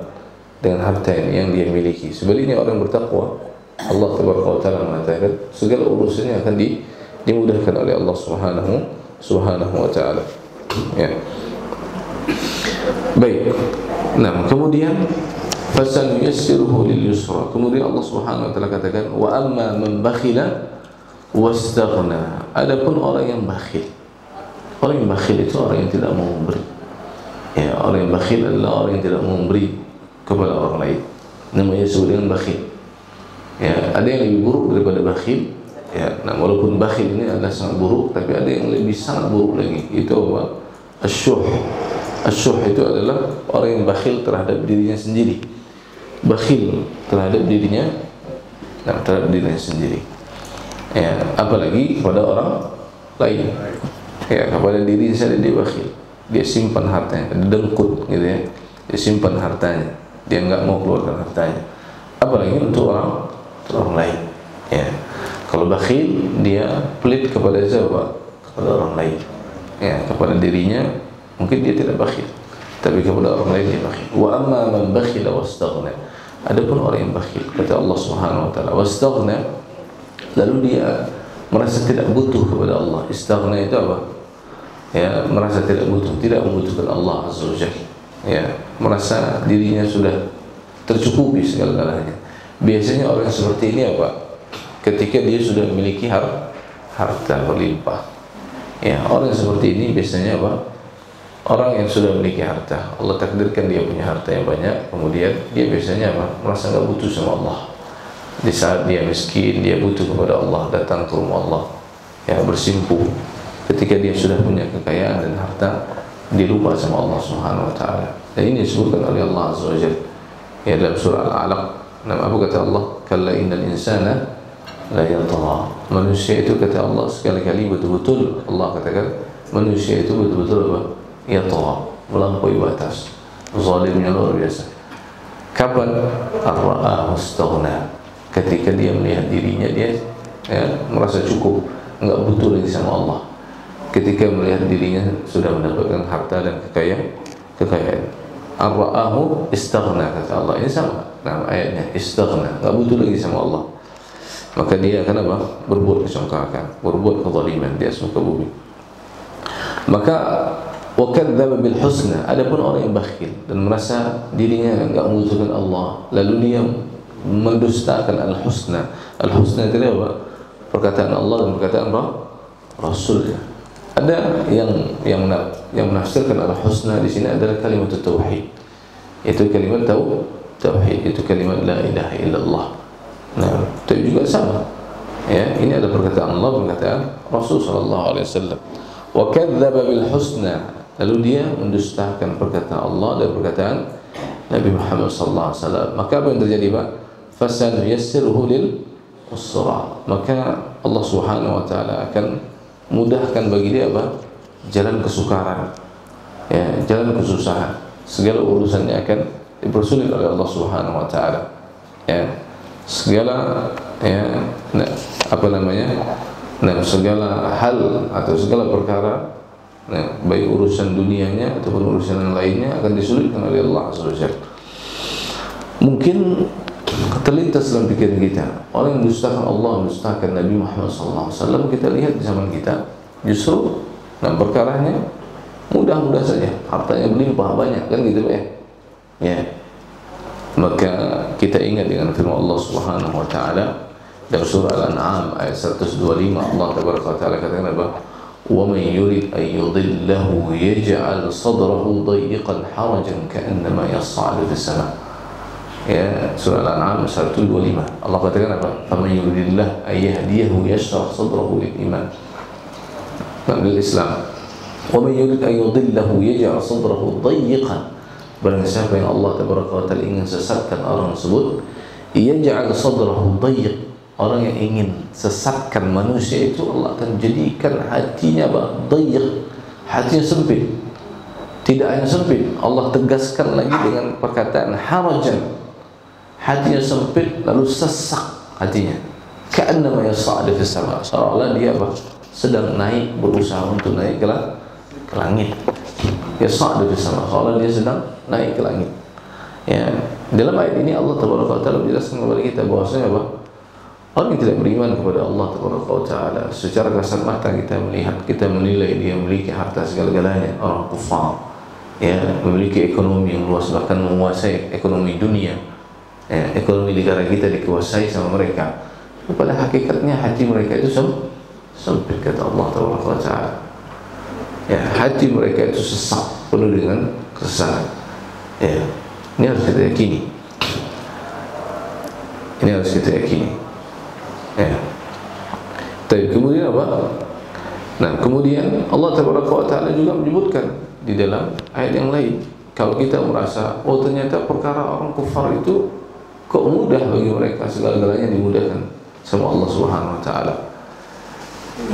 Speaker 1: dengan harta yang dia miliki. Sebaliknya orang bertakwa, Allah Taala mengatakan segala urusannya akan dimudahkan oleh Allah Subhanahu wa taala. Ya. Baik. Nah, kemudian fasanuyassiruhu lil yusra. Kemudian Allah Subhanahu wa taala katakan, wa amma man bakhila wastaghna. Adapun orang yang bakhil. Orang yang bakhil itu orang yang tidak mau memberi. Ya, orang yang bakhil adalah orang yang tidak mau memberi kepada orang lain. Namanya disebut dengan bakhil. Ya, ada yang lebih buruk daripada bakhil. Ya, nah, walaupun bakhil ini adalah sangat buruk, tapi ada yang lebih sangat buruk lagi. Itu apa? Asyuh. Asyuh itu adalah orang yang bakhil terhadap dirinya sendiri. Bakhil terhadap dirinya, nah, terhadap dirinya sendiri. Ya, apalagi kepada orang lain. Ya, kepada diri sendiri dia bakhil. Dia simpan hartanya, dengkut gitu ya. Dia simpan hartanya. Dia enggak mau keluarkan hartanya. Apalagi untuk orang lain. Ya. Kalau bakhil, dia pelit kepada siapa? Kepada orang lain. Ya, kepada dirinya mungkin dia tidak bakhil, tapi kepada orang lain dia bakhil. Wa amma man bakhila wastaghna. Adapun orang yang bakhil, kata Allah Subhanahu wa taala, wastaghna, lalu dia merasa tidak butuh kepada Allah. Istaghna itu apa? Ya, merasa tidak butuh, tidak membutuhkan Allah Azza wa Jalla. Ya, merasa dirinya sudah tercukupi segala-galanya. Biasanya orang seperti ini apa? Ketika dia sudah memiliki harta berlimpah. Ya, orang seperti ini biasanya apa? Orang yang sudah memiliki harta, Allah takdirkan dia punya harta yang banyak, kemudian dia biasanya apa? Merasa nggak butuh sama Allah. Di saat dia miskin, dia butuh kepada Allah, datang ke rumah Allah, ya, bersimpuh. Ketika dia sudah punya kekayaan dan harta, dia lupa sama Allah Subhanahu wa taala. Dan ini disebutkan oleh Allah Azza wa Jalla. Ya, dalam surah Al-Alaq, nama apa kata Allah? Kalla innal insana la yatgha. Manusia itu, kata Allah, sekali-kali betul-betul Allah katakan manusia itu betul-betul apa? Yatgha, melampaui batas, zalimnya luar biasa. Kapan? Ar-ra'ahu istaghna. Ketika dia melihat dirinya, dia, ya, merasa cukup, enggak butuh lagi sama Allah. Ketika melihat dirinya sudah mendapatkan harta dan kekayaan. Ar-ra'ahu istaghna, kata Allah. Ini sama nama ayatnya, istaghna, enggak butuh lagi sama Allah. Maka dia akan apa? Berbuat kecongkakan, berbuat kezaliman di atas muka bumi. Maka wa kadzdzaba bil husna. Adapun orang yang bakhil dan merasa dirinya enggak membutuhkan Allah, lalu dia mendustakan al-husna. Al-husna itu apa? Perkataan Allah dan perkataan Rasulnya. Ada yang menafsirkan al-husna di sini adalah kalimat tauhid. Itu kalimat tauhid, itu kalimat la ilaha illallah. Nah, itu juga sama. Ya, ini ada perkataan Allah, perkataan Rasul sallallahu alaihi wasallam. Wa kadzdzaba bil husna. Lalu dia mendustakan perkataan Allah dan perkataan Nabi Muhammad sallallahu alaihi wasallam. Maka apa yang terjadi, Pak? Fasanuyassiruhu lil usra. Maka Allah Subhanahu wa taala akan mudahkan bagi dia apa? Jalan kesukaran. Ya, jalan kesusahan. Segala urusannya akan dipersulit oleh Allah Subhanahu wa taala. Ya. Segala segala hal atau segala perkara, baik urusan dunianya ataupun urusan yang lainnya akan disulitkan oleh Allah Azza wa Jalla. Mungkin terlintas dalam pikiran kita, orang yang mendustakan Allah, mendustakan Nabi Muhammad SAW, kita lihat di zaman kita justru perkaranya mudah-mudah saja, hartanya berlimpah banyak, kan gitu ya. Ya. Maka kita ingat dengan firman Allah Subhanahu wa taala dalam surah Al-An'am ayat 125, Allah tabaraka wa taala katakan apa? "Wa man yurid an yudillahu yaj'al sadrahu dayyqan harajan ka'annama yas'adu fis sama'." Ya, surah Al-An'am 125. Allah katakan apa? "Faman yuridillah an yahdiyahu yashrah sadrahu lil iman." Lil Islam. "Wa man yurid an yudillahu yaj'al sadrahu dayyqan." Barang siapa yang Allah tabaraka wa taala ingin sesatkan orang tersebut, yaj'al sadrahu dayyiq. Orang yang ingin sesatkan manusia itu Allah akan jadikan hatinya dayyiq, hatinya sempit. Tidak hanya sempit, Allah tegaskan lagi dengan perkataan harajan. Hatinya sempit lalu sesak hatinya. Ka'annama yas'adu fis sama'. Seolah dia sedang naik, berusaha untuk naik ke langit. Yas'adu fis sama'. Seolah dia sedang naik ke langit. Ya, dalam ayat ini Allah Tabaraka wa taala menjelaskan kepada kita bahwasanya orang yang tidak beriman kepada Allah Tabaraka wa taala, secara kasat mata kita melihat, kita menilai dia memiliki harta segala-galanya, orang kufar, ya, memiliki ekonomi yang luas, bahkan menguasai ekonomi dunia. Ya, ekonomi negara kita dikuasai sama mereka. Pada hakikatnya hati mereka itu sempit, kata Allah Tabaraka wa taala. Ya, hati mereka itu sesak, penuh dengan kesesakan. Ya, ini harus kita yakini. Ini harus kita yakini. Ya. Tapi kemudian apa? Nah, kemudian Allah Tabaraka wa taala juga menyebutkan di dalam ayat yang lain, kalau kita merasa ternyata perkara orang kufar itu kok mudah bagi mereka, segala-galanya dimudahkan sama Allah Subhanahu wa taala.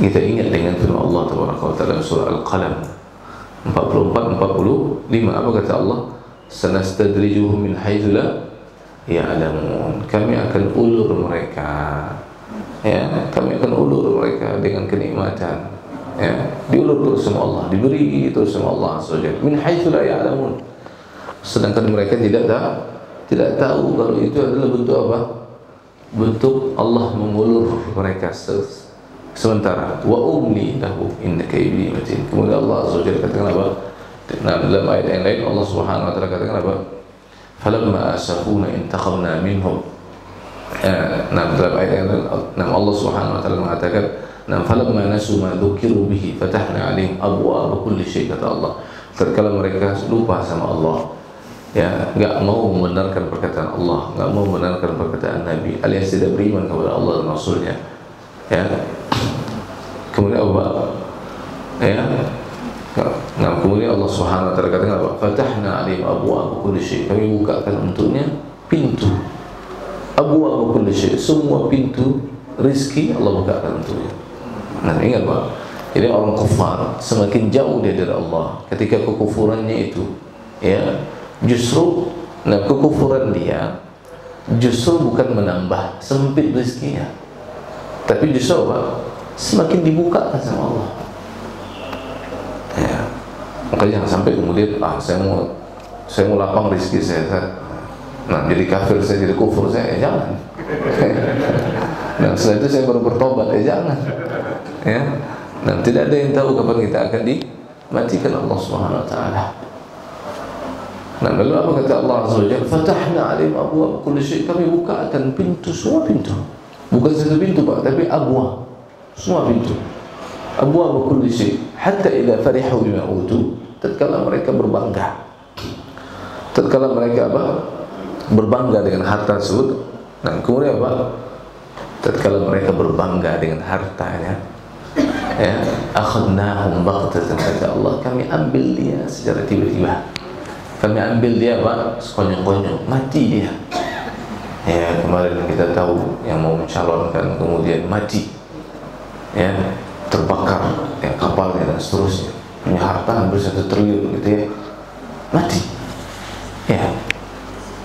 Speaker 1: Kita ingat dengan firman Allah Tabaraka wa taala surah Al-Qalam 44-45, apa kata Allah? "Sanastadrijuhum min haitsu la ya'lamun." Kami akan ulur mereka. Ya, kami akan ulur mereka dengan kenikmatan. Ya, diulur terus sama Allah, diberi terus sama Allah Azza wa Jalla. Min haitsu la ya'lamun. Sedangkan mereka tidak tahu kalau itu adalah bentuk apa? Bentuk Allah mengulur mereka sementara. Wa umli lahu inna kaydi matin. Kemudian Allah Azza wa Jalla katakan apa? Nah, dalam ayat yang lain Allah Subhanahu wa taala katakan apa? Falamma asafuna intaqamna minhum. Nah, dalam ayat yang lain Allah Subhanahu wa taala mengatakan, "Nam falamma nasu ma dzukiru bihi fatahna 'alaihim abwaaba kulli syai'." Kata Allah, tatkala mereka lupa sama Allah, ya, enggak mau membenarkan perkataan Allah, enggak mau membenarkan perkataan Nabi, alias tidak beriman kepada Allah dan Rasulnya, ya, kemudian apa? Ya, nah, kemudian Allah Subhanahu wa taala katakan apa? Fatahna 'alaihim abwaaba kulli syai'. Kami bukakan untuknya pintu. Abwaaba kulli syai', semua pintu rizki Allah bukakan untuknya. Nah, ingat Pak, jadi orang kafir semakin jauh dia dari Allah ketika kekufurannya itu, ya, justru kekufuran dia justru bukan menambah sempit rezekinya, tapi justru apa? Semakin dibukakan sama Allah. Ya, makanya jangan sampai kemudian saya mau lapang rezeki saya. Nah, jadi kafir saya, jadi kufur saya, jangan. Nah, setelah itu saya baru bertobat, jangan. Ya, nah, tidak ada yang tahu kapan kita akan dimatikan Allah Subhanahu wa taala. Nah, lalu apa kata Allah Azza wa Jalla? Fatahna 'alaihim abwaaba kulli syai'. Kami bukakan pintu, semua pintu. Bukan satu pintu, Pak, tapi abwaab. Semua pintu. Abwaaba kulli syai'. Hatta idza farihu bima utu. Tatkala mereka berbangga. Tatkala mereka apa? Berbangga dengan harta tersebut. Nah, kemudian apa? Tatkala mereka berbangga dengan hartanya, ya, akhadnahum baghtatan, kata Allah, kami ambil dia secara tiba-tiba. Kami ambil dia apa? Sekonyong-konyong, mati dia. Ya, kemarin kita tahu yang mau mencalonkan kemudian mati, ya, terbakar ya kapalnya dan seterusnya, punya harta hampir 1 triliun gitu ya, mati, ya,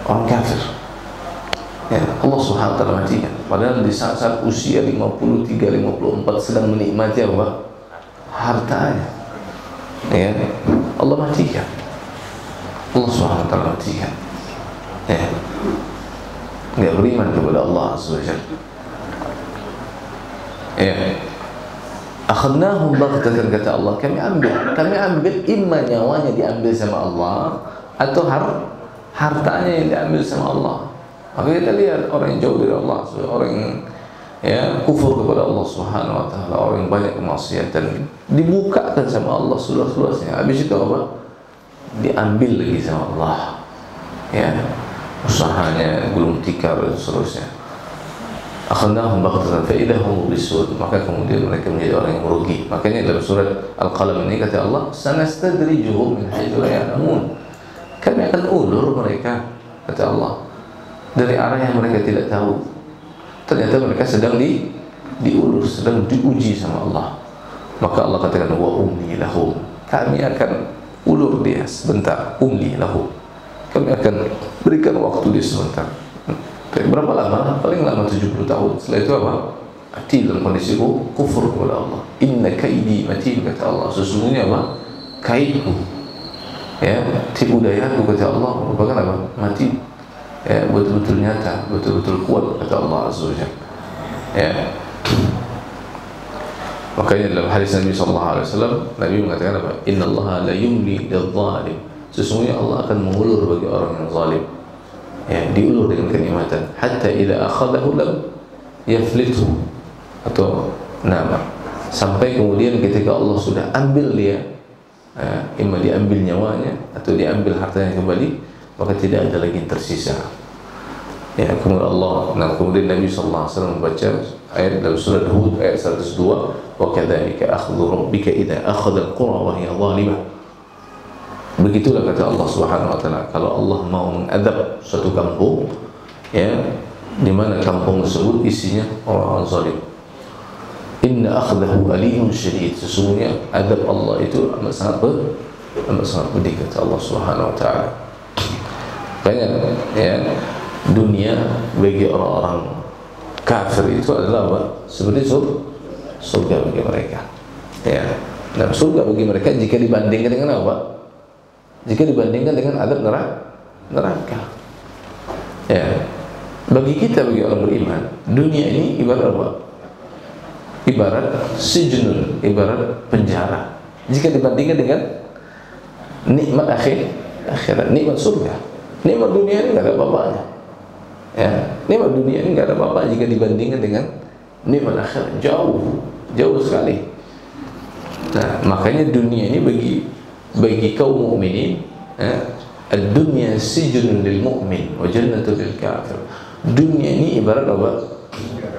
Speaker 1: orang kafir. Ya, Allah Subhanahu wa taala matikan. Padahal di saat-saat usia 53, 54 sedang menikmati apa? Hartanya. Ya, Allah matikan. Allah Subhanahu wa taala matikan. Ya. Enggak beriman kepada Allah Azza wa Jalla. Ya. Akhadnahum baghtatan, kata Allah, kami ambil imma nyawanya diambil sama Allah atau hartanya yang diambil sama Allah. Maka kita lihat orang yang jauh dari Allah, orang yang ya kufur kepada Allah Subhanahu wa taala, orang yang banyak kemaksiatan, dibukakan sama Allah seluas-luasnya. Habis itu apa? Diambil lagi sama Allah. Ya. Usahanya gulung tikar dan seterusnya. Akhadnahum baghtatan fa idahum mublisun, maka kemudian mereka menjadi orang yang merugi. Makanya dalam surat Al-Qalam ini kata Allah, sanastadrijuhum min haitsu la ya'lamun. Kami akan ulur mereka, kata Allah, dari arah yang mereka tidak tahu. Ternyata mereka sedang diulur, sedang diuji sama Allah. Maka Allah katakan wa umli lahum, kami akan ulur dia sebentar, umli lahum, kami akan berikan waktu dia sebentar. Berapa lama? Paling lama 70 tahun. Setelah itu apa? Mati dalam kondisi kufur kepada Allah. Inna kaidi matin, kata Allah. Sesungguhnya apa? Kaidku, ya, tipu dayaku, kata Allah, merupakan apa? Mati. Ya, betul-betul nyata, betul-betul kuat, kata Allah Azza wa Jalla. Ya. Makanya dalam hadis Nabi sallallahu alaihi wasallam, Nabi mengatakan apa? Innallaha la yumli lidh-dhalim. Sesungguhnya Allah akan mengulur bagi orang yang zalim. Ya, diulur dengan kenikmatan. Hatta idza akhadahu lam yaflithu, atau sampai kemudian ketika Allah sudah ambil dia, imma diambil nyawanya atau diambil hartanya kembali, maka tidak ada lagi yang tersisa. Ya, kemudian Allah, kemudian Nabi sallallahu alaihi wasallam membaca ayat dalam surat Hud ayat 102, wa kadzalika akhdhu rabbika idza akhadha al-qura wa hiya zalimah. Begitulah kata Allah Subhanahu wa taala, kalau Allah mau mengadab suatu kampung, ya, di mana kampung tersebut isinya orang-orang zalim, inna akhdahu alimun syadid, sesungguhnya adab Allah itu amat sangat pedih, kata Allah Subhanahu wa taala. Banyak, ya, dunia bagi orang-orang kafir itu adalah apa? Seperti surga bagi mereka. Ya, dan surga bagi mereka jika dibandingkan dengan apa? Jika dibandingkan dengan adab neraka. Ya. Bagi kita, bagi orang beriman, dunia ini ibarat apa? Ibarat sijnun, ibarat penjara. Jika dibandingkan dengan nikmat akhirat, nikmat surga. Nikmat dunia ini enggak ada apa-apanya. Ya, nikmat dunia ini enggak ada apa-apa jika dibandingkan dengan nikmat akhirat. Jauh sekali. Nah, makanya dunia ini bagi kaum mukminin, ad-dunya sijnun lil mu'min wa jannatun lil kafir. Dunia ini ibarat apa?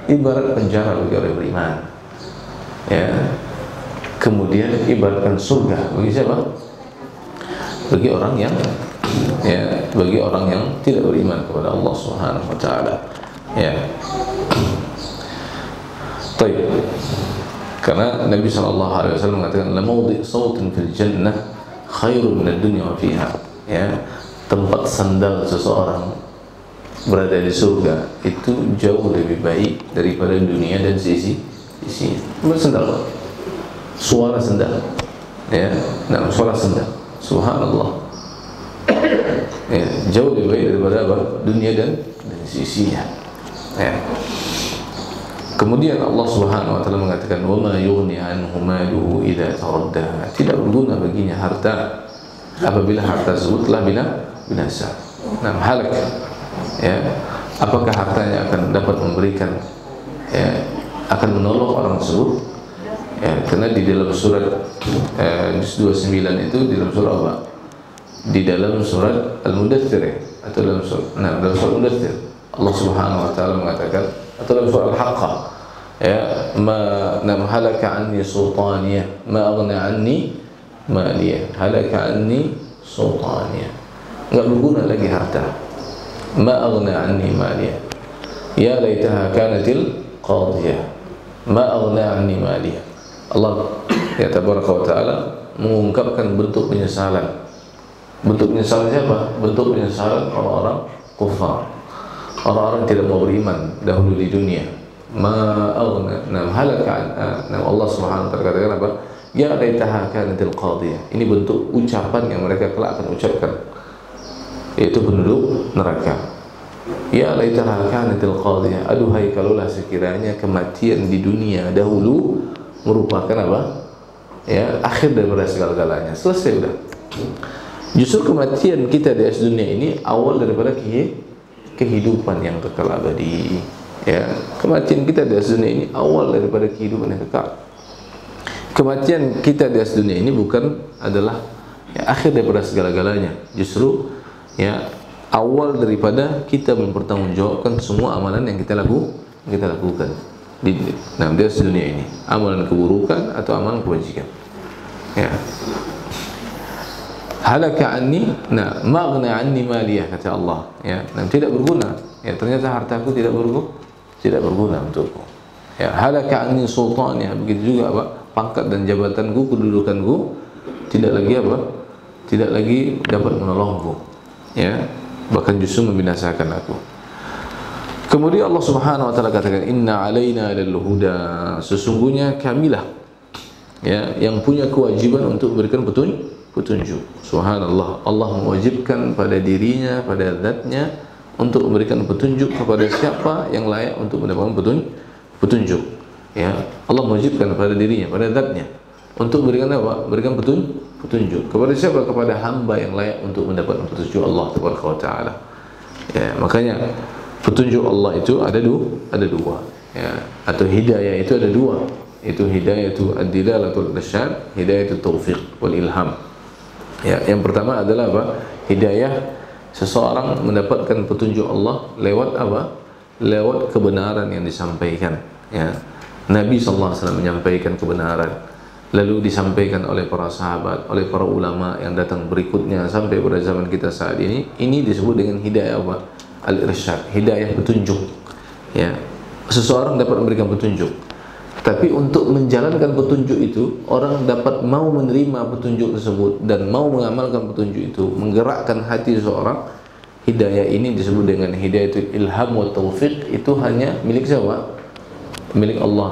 Speaker 1: Ibarat penjara bagi orang beriman. Ya. Kemudian ibaratkan surga bagi siapa? Bagi orang yang, ya, bagi orang yang tidak beriman kepada Allah Subhanahu wa taala. Ya. Baik. Karena Nabi sallallahu alaihi wasallam mengatakan la mawdi' sautin fil jannah khairun min ad-dunya wa fiha. Ya, tempat sandal seseorang berada di surga itu jauh lebih baik daripada dunia dan isinya. Sandal, suara sandal, ya, suara sandal, subhanallah, ya, jauh lebih baik daripada apa? Dunia dan isinya. Ya. Kemudian Allah Subhanahu wa taala mengatakan, "Wa ma yughni anhu maluhu idza taradda." Tidak berguna baginya harta apabila harta tersebut telah binasa. Halak. Ya. Apakah hartanya akan dapat memberikan, ya, akan menolong orang tersebut? Ya, karena di dalam surat 29 itu, di dalam surah apa? Di dalam surat Al-Mudaththir, atau dalam surat Al-Mudaththir, Allah Subhanahu wa taala mengatakan, atau dalam surah Al-Haqqah, ya, halaka anni sultaniyah ma aghna anni maliyah, halaka anni sultaniyah, enggak berguna lagi harta, ma aghna anni maliyah, ya laitaha kanatil qadiyah ma aghna anni maliyah. Allah ya tabaraka wa taala mengungkapkan bentuk penyesalan. Bentuk penyesalan siapa? Bentuk penyesalan orang-orang kufar, orang-orang tidak mau beriman dahulu di dunia. Ma aghna, Allah Subhanahu wa taala katakan apa? Ya laitaha kanatil qadiyah. Ini bentuk ucapan yang mereka kelak akan ucapkan, yaitu penduduk neraka. Ya laitaha kanatil qadiyah. Aduhai kalaulah sekiranya kematian di dunia dahulu merupakan apa? Ya, akhir daripada segala-galanya. Selesai udah. Justru kematian kita di atas dunia ini awal daripada kehidupan yang kekal abadi. Ya, kematian kita di atas dunia ini awal daripada kehidupan yang kekal. Kematian kita di atas dunia ini bukan adalah ya, akhir daripada segala-galanya. Justru ya awal daripada kita mempertanggungjawabkan semua amalan yang kita lakukan di atas dunia ini, amalan keburukan atau amalan kebajikan. Ya. Halaka anni, maghna anni maliyah, kata Allah. Ya, tidak berguna. Ya, ternyata hartaku tidak berguna untukku. Ya, halaka anni sultaniyah, begitu juga apa? Pangkat dan jabatanku, kedudukanku tidak lagi apa? Tidak lagi dapat menolongku. Ya, bahkan justru membinasakan aku. Kemudian Allah Subhanahu wa taala katakan, inna alaina lal huda, sesungguhnya kamilah ya yang punya kewajiban untuk memberikan petunjuk. Subhanallah, Allah mewajibkan pada dirinya, pada zatnya untuk memberikan petunjuk kepada siapa yang layak untuk mendapatkan petunjuk. Ya, Allah mewajibkan pada dirinya, pada zatnya untuk memberikan apa? Berikan petunjuk. Kepada siapa? Kepada hamba yang layak untuk mendapatkan petunjuk Allah Taala. Ya, makanya petunjuk Allah itu ada dua. Ya, atau hidayah itu ada dua. Itu hidayah itu ad-dilalatul irsyad, hidayah itu taufiq wal ilham. Ya, yang pertama adalah apa? Hidayah seseorang mendapatkan petunjuk Allah lewat apa? Lewat kebenaran yang disampaikan. Ya. Nabi sallallahu alaihi wasallam menyampaikan kebenaran, lalu disampaikan oleh para sahabat, oleh para ulama yang datang berikutnya sampai pada zaman kita saat ini. Ini disebut dengan hidayah apa? Al-irsyad, hidayah petunjuk. Ya. Seseorang dapat memberikan petunjuk. Tapi untuk menjalankan petunjuk itu, orang dapat mau menerima petunjuk tersebut dan mau mengamalkan petunjuk itu, menggerakkan hati seseorang. Hidayah ini disebut dengan hidayatul ilham wa taufiq. Itu hanya milik siapa? Milik Allah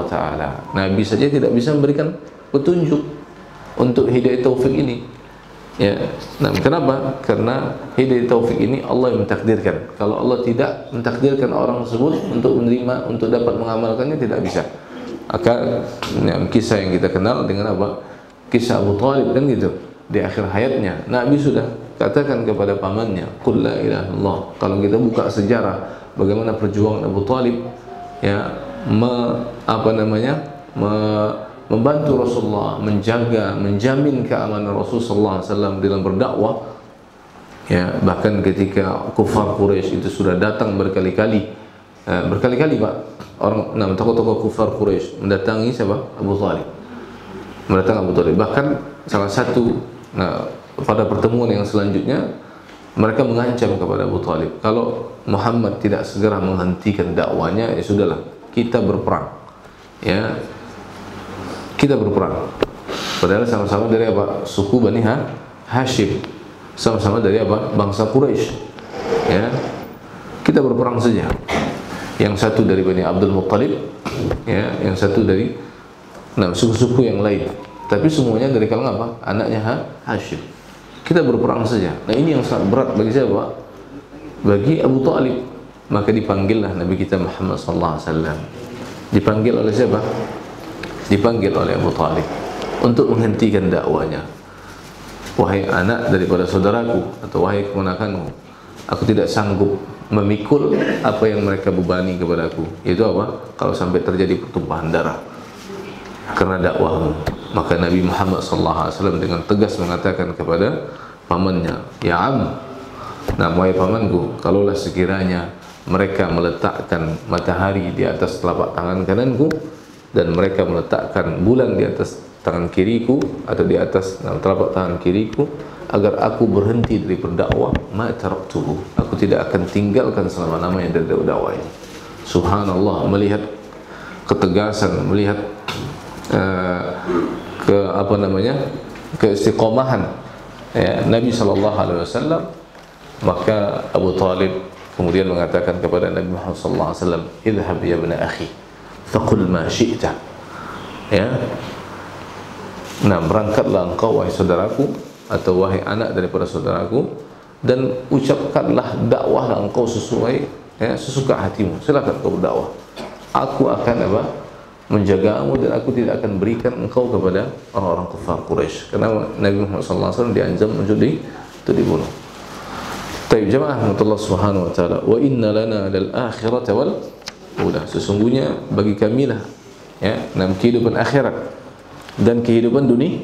Speaker 1: Taala. Nabi saja tidak bisa memberikan petunjuk untuk hidayah taufik ini. Ya, nah, kenapa? Karena hidayah taufik ini Allah yang mentakdirkan. Kalau Allah tidak mentakdirkan orang tersebut untuk menerima, untuk dapat mengamalkannya, tidak bisa. Akan ya, kisah yang kita kenal dengan apa? Kisah Abu Talib kan gitu. Di akhir hayatnya Nabi sudah katakan kepada pamannya, qul la ilaha illallah. Kalau kita buka sejarah bagaimana perjuangan Abu Talib ya membantu Rasulullah, menjamin keamanan Rasulullah SAW dalam berdakwah. Ya, bahkan ketika kufar Quraisy itu sudah datang berkali-kali Pak, orang tokoh-tokoh kufar Quraisy mendatangi siapa? Abu Talib. Mendatangi Abu Talib. Bahkan salah satu pada pertemuan yang selanjutnya mereka mengancam kepada Abu Talib, kalau Muhammad tidak segera menghentikan dakwanya, ya sudahlah, kita berperang. Ya, kita berperang. Padahal sama-sama dari apa? Suku Bani Hashim. Sama-sama dari apa? Bangsa Quraisy. Ya. Kita berperang saja. Yang satu dari Bani Abdul Muttalib, ya, yang satu dari suku-suku yang lain. Tapi semuanya dari kalangan apa? Anaknya Hashim. Kita berperang saja. Nah, ini yang sangat berat bagi siapa? Bagi Abu Talib. Maka dipanggillah Nabi kita Muhammad sallallahu alaihi wasallam. Dipanggil oleh siapa? Dipanggil oleh Abu Talib untuk menghentikan dakwanya. Wahai anak daripada saudaraku, atau wahai keponakanku, aku tidak sanggup memikul apa yang mereka bebani kepadaku. Itu apa? Kalau sampai terjadi pertumpahan darah karena dakwahmu. Maka Nabi Muhammad SAW dengan tegas mengatakan kepada pamannya, ya am, wahai pamanku, kalaulah sekiranya mereka meletakkan matahari di atas telapak tangan kananku dan mereka meletakkan bulan di atas tangan kiriku atau di atas telapak tangan kiriku agar aku berhenti dari berdakwah, ma taraktuhu, aku tidak akan tinggalkan selama-lamanya dari dakwah ini. subhanallah, melihat ketegasan, melihat keistiqomahan Nabi sallallahu alaihi wasallam, maka Abu Talib kemudian mengatakan kepada Nabi Muhammad sallallahu alaihi wasallam, "Idhhab ya ibna akhi, faqul ma syi'ta." Nah, berangkatlah engkau wahai saudaraku, atau wahai anak daripada saudaraku, dan ucapkanlah, dakwahlah engkau sesuai sesuka hatimu. Silakan kau berdakwah. Aku akan menjagamu, dan aku tidak akan berikan engkau kepada orang-orang kafir Quraisy. Karena Nabi Muhammad SAW diancam untuk dibunuh. Taib jemaah rahmatullah subhanahu wa ta'ala. Wa inna lana lal akhirata wal ula. Sesungguhnya bagi kamilah kehidupan akhirat dan kehidupan dunia.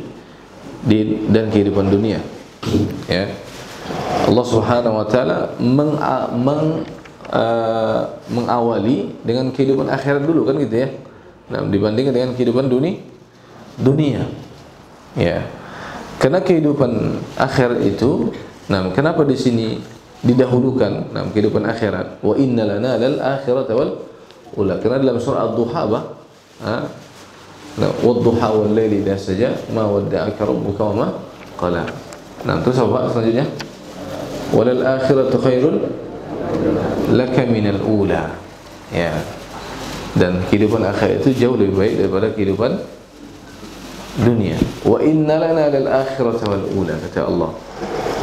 Speaker 1: Allah subhanahu wa ta'ala mengawali dengan kehidupan akhirat dulu, kan gitu ya. Nah, dibandingkan dengan kehidupan dunia. Ya. Karena kehidupan akhirat itu, kenapa di sini didahulukan kehidupan akhirat? Wa inna lana lal akhirata wal ula. Karena dalam surah Ad-Duha wad-duha wal laili idza saja ma wadda'aka rabbuka wa ma qala. Terus apa selanjutnya? Walal akhiratu khairun laka minal ula. Ya. Dan kehidupan akhirat itu jauh lebih baik daripada kehidupan dunia. Wa inna lana lal akhirata wal ula, kata Allah.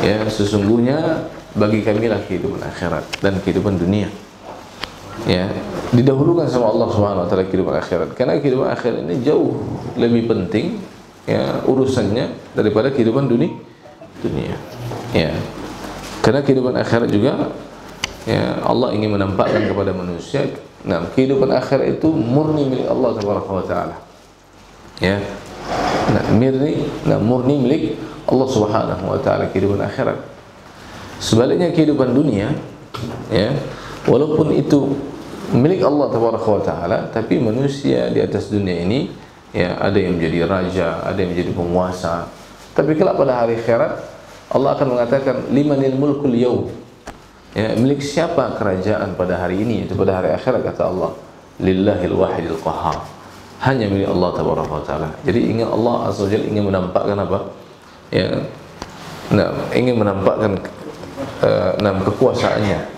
Speaker 1: Ya, sesungguhnya bagi kamilah kehidupan akhirat dan kehidupan dunia. Ya, didahulukan sama Allah Subhanahu wa taala kehidupan akhirat. Karena kehidupan akhirat ini jauh lebih penting urusannya daripada kehidupan dunia. Ya. Karena kehidupan akhirat juga Allah ingin menampakkan kepada manusia, kehidupan akhirat itu murni milik Allah Tabaraka wa taala. Ya. Murni milik Allah Subhanahu wa taala kehidupan akhirat. Sebaliknya kehidupan dunia, walaupun itu milik Allah Tabaraka wa taala, tapi manusia di atas dunia ini ada yang menjadi raja, ada yang menjadi penguasa. Tapi kelak pada hari akhirat Allah akan mengatakan, limanil mulkul yaum. Milik siapa kerajaan pada hari ini? Itu pada hari akhirat, kata Allah, lillahil wahidil qahhar. Hanya milik Allah Tabaraka wa taala. Jadi ingat, Allah Azza wa Jalla ingin menampakkan apa? Ingin menampakkan kekuasaannya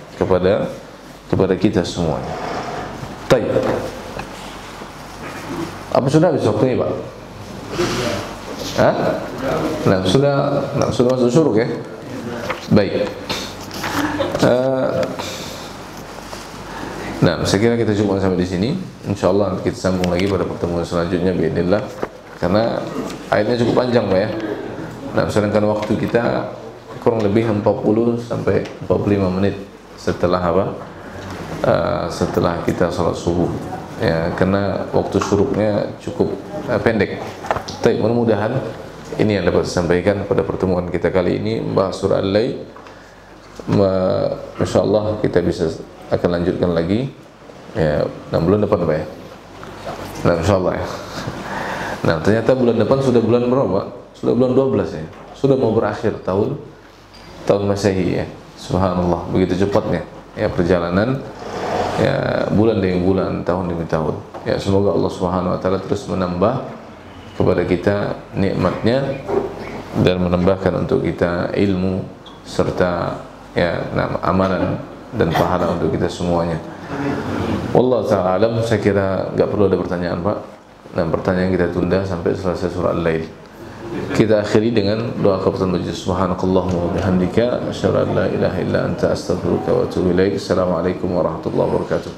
Speaker 1: kepada kita semuanya. Baik. Apa sudah habis waktunya, Pak? Sudah masuk syuruk ya? Baik. Saya kira kita cukupkan sampai di sini. Insyaallah kita sambung lagi pada pertemuan selanjutnya biidznillah. Karena ayatnya cukup panjang, Pak ya. Sedangkan waktu kita kurang lebih 40 sampai 45 menit setelah setelah kita salat subuh. Ya, karena waktu syuruknya cukup pendek. Tapi mudah-mudahan ini yang dapat saya sampaikan pada pertemuan kita kali ini, bahas surah Al-Lail. Insyaallah kita akan lanjutkan lagi bulan depan, Pak ya. Insyaallah ya. Ternyata bulan depan sudah bulan berapa? Sudah bulan 12 ya. Sudah mau berakhir tahun Masehi ya. Subhanallah, begitu cepatnya perjalanan bulan demi bulan, tahun demi tahun. Semoga Allah Subhanahu wa taala terus menambah kepada kita nikmatnya dan menambahkan untuk kita ilmu serta amalan dan pahala untuk kita semuanya. Wallahu ta'ala alam. Saya kira enggak perlu ada pertanyaan, Pak. Pertanyaan kita tunda sampai selesai surah Al-Lail. Kita akhiri dengan doa kafaratul majlis. Subhanakallahumma wa bihamdika asyhadu an la ilaha illa anta astaghfiruka wa atubu ilaik. Assalamualaikum warahmatullahi wabarakatuh.